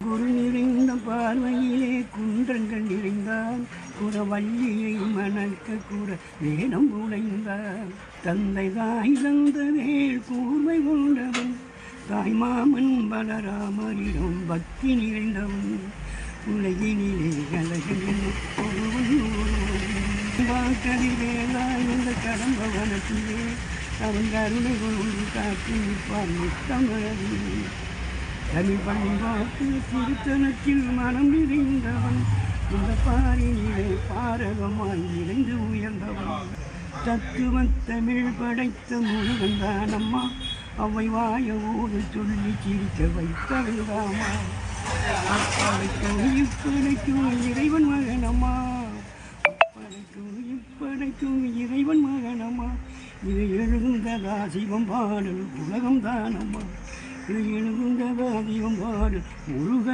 குரு நிறைந்த பார்வையிலே குன்றங்கள் நிறைந்தான் குறவள்ளியை மணக்க கூற வேடம் உடைந்தான் தந்தை தாய் தந்த வேள் கூர்மை கொண்டவன் தாய்மாமன் பலராமரிடம் பக்தி நிறைந்தவன் உலகினிலே கலகன் வாக்கதிலேதான் இந்த கடம்பவனத்திலே அவன் கருணை கொண்டு காத்து நிற்பான் நித்தமனது தமிழ் பண்பாட்டு திருத்தனத்தில் மனம் நிறைந்தவன் இந்த பாரினிலே பாரகமாய் நிறைந்து உயர்ந்தவன் தத்துவ தமிழ் படைத்த முருகன் தானம்மா அவை வாயோடு சொல்லி சிரிக்க வைத்தவன்தாமா அப்படைக்கும் இப்படைக்கும் இறைவன் மகனம்மா அப்படைக்கும் இப்படைக்கும் இறைவன் மகனம்மா இது எழுந்ததா சிவம் பாடல் உலகம் தானம்மா இது எழுந்ததா சிவம் பாடல் முருகன்